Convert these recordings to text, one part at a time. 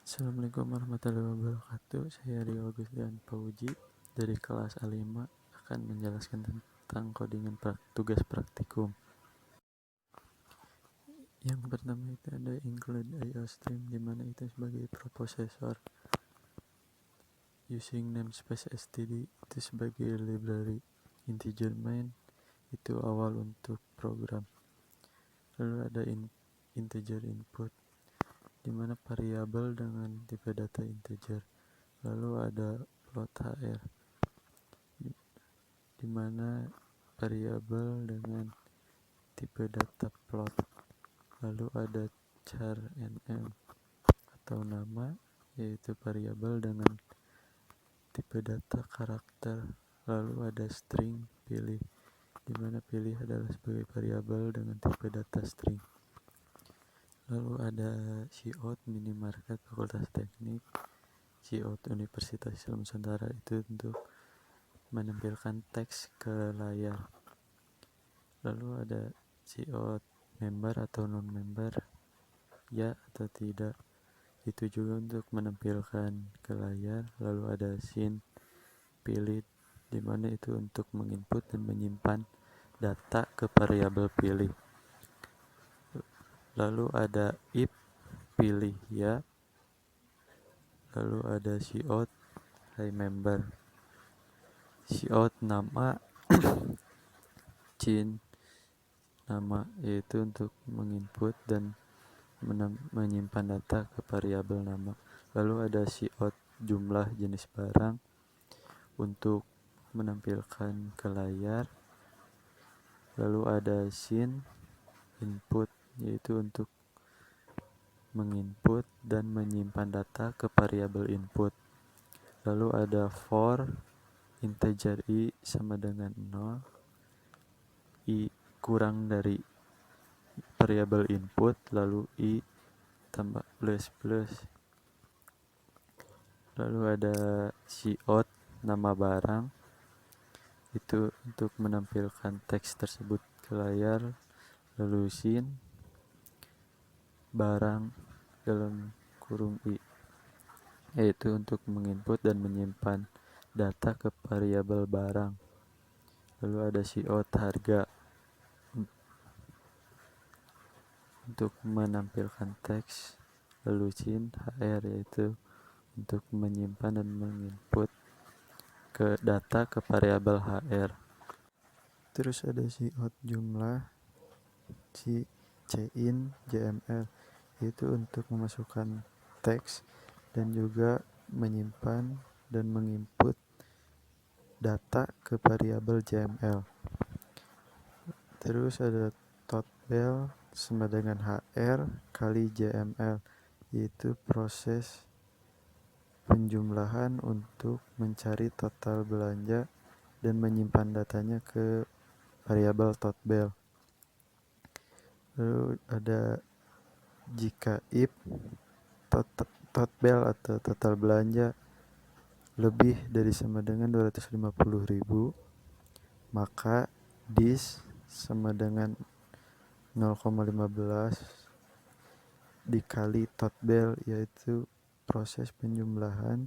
Assalamualaikum warahmatullahi wabarakatuh. Saya Rio Agustian Pauji dari kelas A5 akan menjelaskan tentang codingan tugas praktikum. Yang pertama itu ada include IO stream, di mana itu sebagai preprocessor. Using namespace std itu sebagai library. Integer main itu awal untuk program. Lalu ada integer input, di mana variabel dengan tipe data integer. Lalu ada float hr, di mana variabel dengan tipe data float. Lalu ada char nm atau nama, yaitu variabel dengan tipe data karakter. Lalu ada string pilih, di mana pilih adalah sebagai variabel dengan tipe data string. Lalu ada cout minimarket Fakultas Teknik, cout Universitas Islam Nusantara, itu untuk menampilkan teks ke layar. Lalu ada cout member atau non member, ya atau tidak, itu juga untuk menampilkan ke layar. Lalu ada scene pilih, dimana itu untuk menginput dan menyimpan data ke variabel pilih. Lalu ada if pilih ya. Lalu ada cout member, cout nama cin nama, yaitu untuk menginput dan menyimpan data ke variabel nama. Lalu ada cout jumlah jenis barang untuk menampilkan ke layar. Lalu ada scene input, yaitu untuk menginput dan menyimpan data ke variabel input. Lalu ada for integer i sama dengan 0, i kurang dari variabel input, lalu i tambah plus. Lalu ada cout nama barang, itu untuk menampilkan teks tersebut ke layar. Lalu scene barang dalam kurung i, yaitu untuk menginput dan menyimpan data ke variabel barang. Lalu ada cout harga untuk menampilkan teks. Lalu scene hr, yaitu untuk menyimpan dan menginput ke data ke variabel hr. Terus ada cout jumlah cin jml, yaitu untuk memasukkan teks dan juga menyimpan dan menginput data ke variabel jml. Terus ada totbel sama dengan hr kali jml, yaitu proses penjumlahan untuk mencari total belanja dan menyimpan datanya ke variabel totbel. Lalu ada jika if totbel atau total belanja lebih dari sama dengan 250.000, maka dis sama dengan 0,15 dikali totbel, yaitu proses penjumlahan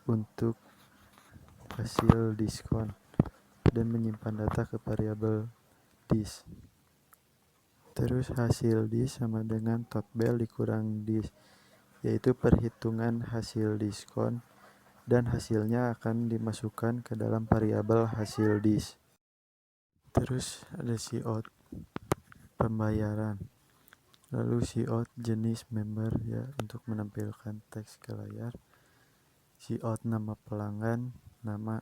untuk hasil diskon dan menyimpan data ke variabel dis. Terus hasil dis sama dengan totbel dikurang dis, yaitu perhitungan hasil diskon, dan hasilnya akan dimasukkan ke dalam variabel hasil dis. Terus ada cout pembayaran. Lalu cout jenis member, ya, untuk menampilkan teks ke layar. Cout nama pelanggan, nama,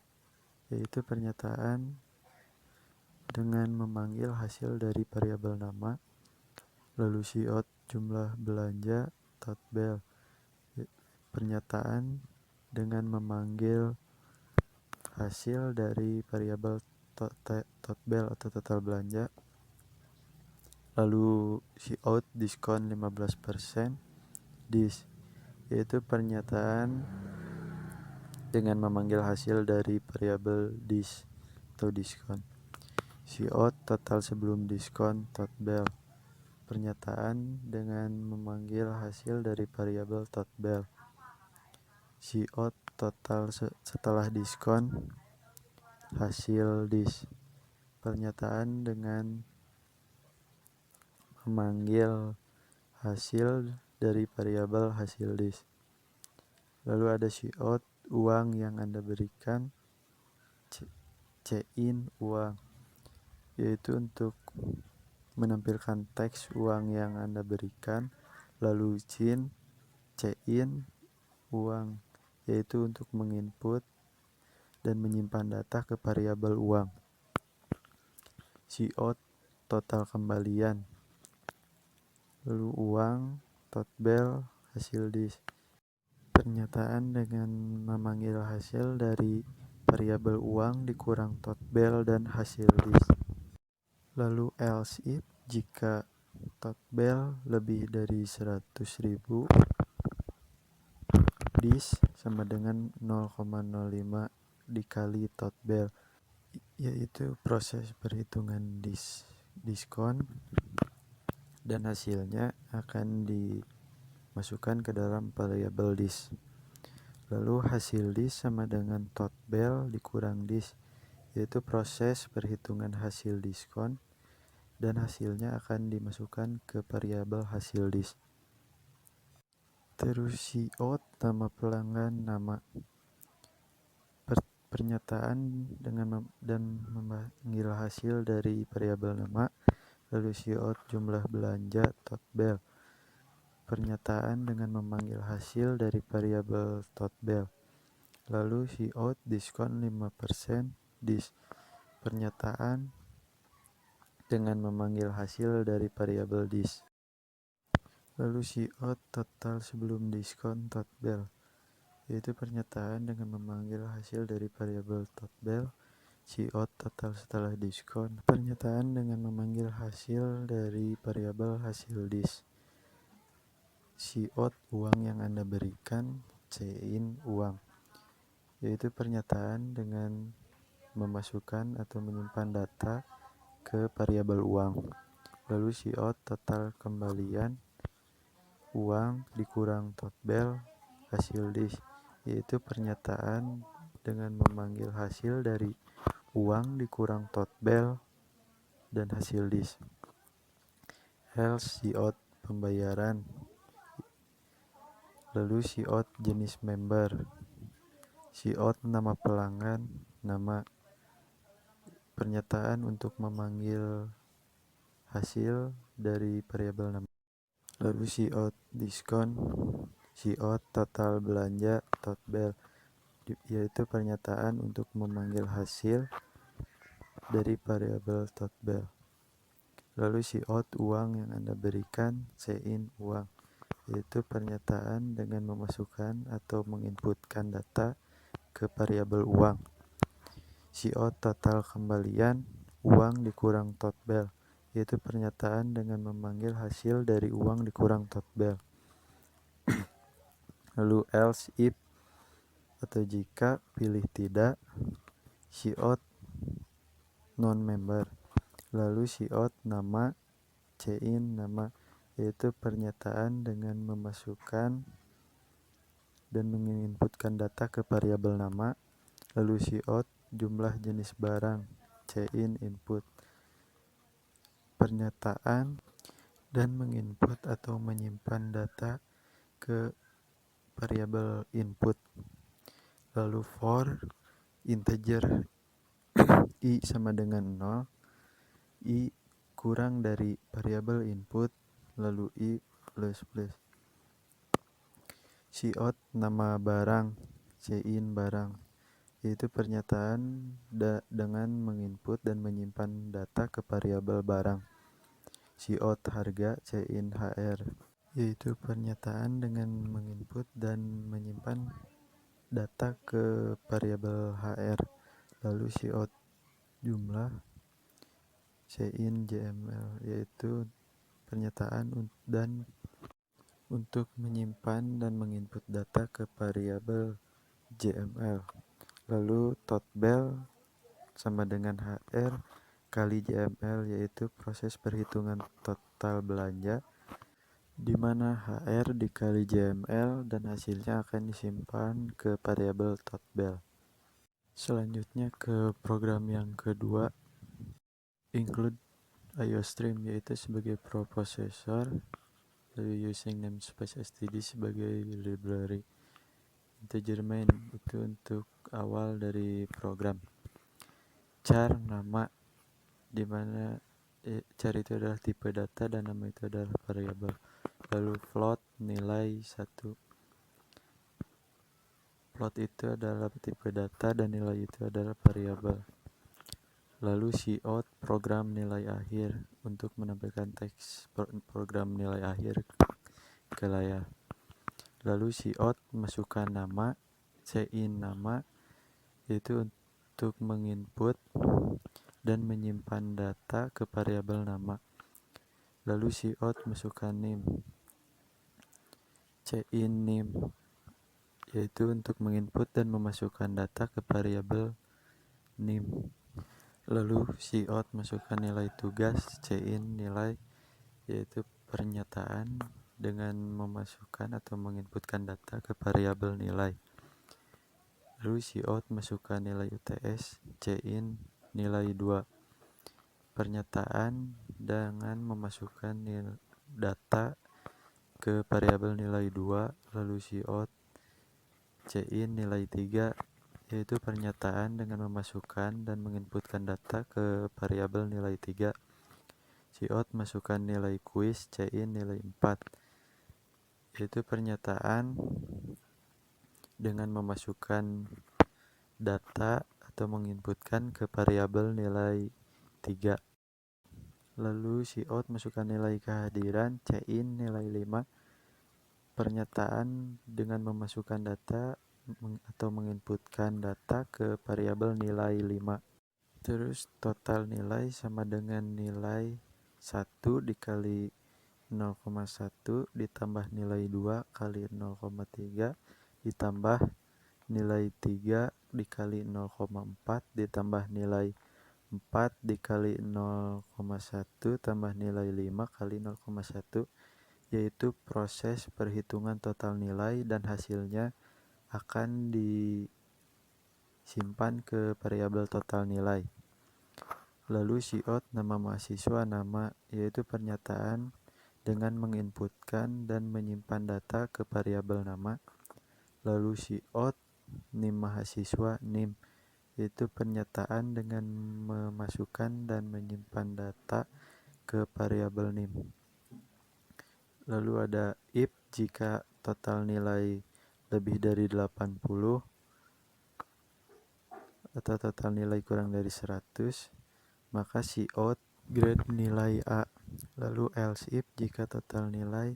yaitu pernyataan dengan memanggil hasil dari variabel nama. Lalu cout jumlah belanja totbel, pernyataan dengan memanggil hasil dari variabel totbel atau total belanja. Lalu cout diskon 15% dis, yaitu pernyataan dengan memanggil hasil dari variabel dis atau diskon. Cout total sebelum diskon totbel, pernyataan dengan memanggil hasil dari variabel total. Cout total setelah diskon hasil dis. Pernyataan dengan memanggil hasil dari variabel hasil dis. Lalu ada cout uang yang Anda berikan, in uang, yaitu untuk menampilkan teks uang yang Anda berikan. Lalu in uang, yaitu untuk menginput dan menyimpan data ke variabel uang. Cout total kembalian, lalu uang total hasil dis. Pernyataan dengan memanggil hasil dari variabel uang dikurang total dan hasil dis. Lalu else if jika total lebih dari 100.000, dis sama dengan 0,05 dikali total, yaitu proses perhitungan diskon dan hasilnya akan dimasukkan ke dalam variabel dis. Lalu hasil dis sama dengan total dikurang dis, yaitu proses perhitungan hasil diskon dan hasilnya akan dimasukkan ke variabel hasil dis. Terus cout nama pelanggan nama. Pernyataan dengan dan memanggil hasil dari variabel nama. Lalu cout jumlah belanja total. Pernyataan dengan memanggil hasil dari variabel total. Lalu cout diskon 5% dis. Pernyataan dengan memanggil hasil dari variabel dis. Lalu cout total sebelum diskon total, yaitu pernyataan dengan memanggil hasil dari variabel total. Cout total setelah diskon. Pernyataan dengan memanggil hasil dari variabel hasil dis. Cout uang yang Anda berikan, in uang, yaitu pernyataan dengan memasukkan atau menyimpan data ke variabel uang. Lalu cout total kembalian, uang dikurang total hasil dis, yaitu pernyataan dengan memanggil hasil dari uang dikurang total dan hasil dis. Else cout pembayaran. Lalu cout jenis member. Cout nama pelanggan nama. Pernyataan untuk memanggil hasil dari variabel nama. Lalu cout diskon. Cout total belanja total, yaitu pernyataan untuk memanggil hasil dari variabel total. Lalu cout uang yang Anda berikan, in uang, yaitu pernyataan dengan memasukkan atau menginputkan data ke variabel uang. Cout total kembalian, uang dikurang total, yaitu pernyataan dengan memanggil hasil dari uang dikurang total. Lalu else if atau jika pilih tidak. Cout non-member. Lalu cout nama, in nama, yaitu pernyataan dengan memasukkan dan menginputkan data ke variabel nama. Lalu cout jumlah jenis barang, in input. Pernyataan dan menginput atau menyimpan data ke variabel input. Lalu for integer i sama dengan 0, i kurang dari variabel input, lalu i plus. Cout nama barang, in barang, yaitu pernyataan dengan menginput dan menyimpan data ke variabel barang. Cout harga, in hr, yaitu pernyataan dengan menginput dan menyimpan data ke variabel hr. Lalu cout jumlah, in jml, yaitu pernyataan dan untuk menyimpan dan menginput data ke variabel jml. Lalu total sama dengan hr kali jml, yaitu proses perhitungan total total belanja, di mana HR dikali JML dan hasilnya akan disimpan ke variabel totbel. Selanjutnya ke program yang kedua, include IOStream, yaitu sebagai preprocessor, lalu using namespace std sebagai library. Integer main itu untuk awal dari program. Char nama, di mana char itu adalah tipe data dan nama itu adalah variabel. Lalu float nilai 1. Float itu adalah tipe data dan nilai itu adalah variabel. Lalu cout program nilai akhir untuk menampilkan teks program nilai akhir ke layar. Lalu cout masukkan nama, cin nama, yaitu untuk menginput dan menyimpan data ke variabel nama. Lalu cout masukkan name, cin name, yaitu untuk menginput dan memasukkan data ke variabel name. Lalu cout masukkan nilai tugas, cin nilai, yaitu pernyataan dengan memasukkan atau menginputkan data ke variabel nilai. Lalu cout masukkan nilai UTS, cin nilai 2, pernyataan dengan memasukkan data ke variabel nilai 2. Lalu cout cin nilai 3, yaitu pernyataan dengan memasukkan dan menginputkan data ke variabel nilai 3. Cout masukkan nilai quiz, cin nilai 4, yaitu pernyataan dengan memasukkan data atau menginputkan ke variabel nilai 3. Lalu cout masukkan nilai kehadiran, cin nilai 5, pernyataan dengan memasukkan data atau menginputkan data ke variabel nilai 5. Terus total nilai sama dengan nilai 1 dikali 0,1 ditambah nilai 2 kali 0,3 ditambah nilai 3 dikali 0,4 ditambah nilai 4 dikali 0,1 tambah nilai 5 kali 0,1, yaitu proses perhitungan total nilai dan hasilnya akan disimpan ke variabel total nilai. Lalu cout nama mahasiswa nama, yaitu pernyataan dengan menginputkan dan menyimpan data ke variabel nama. Lalu cout nim mahasiswa nim, yaitu pernyataan dengan memasukkan dan menyimpan data ke variabel nim. Lalu ada if jika total nilai lebih dari 80 atau total nilai kurang dari 100, maka cout grade nilai A. Lalu else if jika total nilai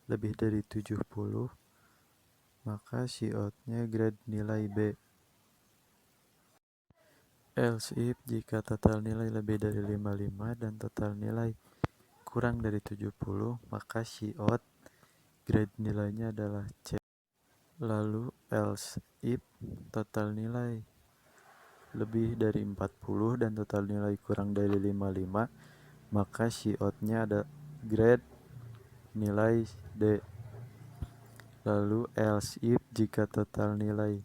lebih dari 70, maka coutnya grade nilai B. Else if jika total nilai lebih dari 55 dan total nilai kurang dari 70, maka cout grade nilainya adalah C. Lalu else if total nilai lebih dari 40 dan total nilai kurang dari 55, maka coutnya ada grade nilai D. Lalu else if jika total nilai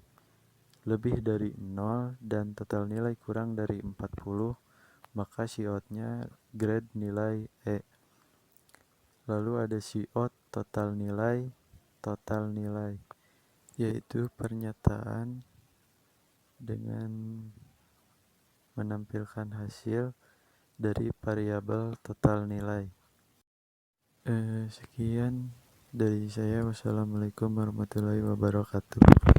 lebih dari 0 dan total nilai kurang dari 40, maka coutnya grade nilai E. Lalu ada cout total nilai, yaitu pernyataan dengan menampilkan hasil dari variabel total nilai. Sekian dari saya. Wassalamualaikum warahmatullahi wabarakatuh.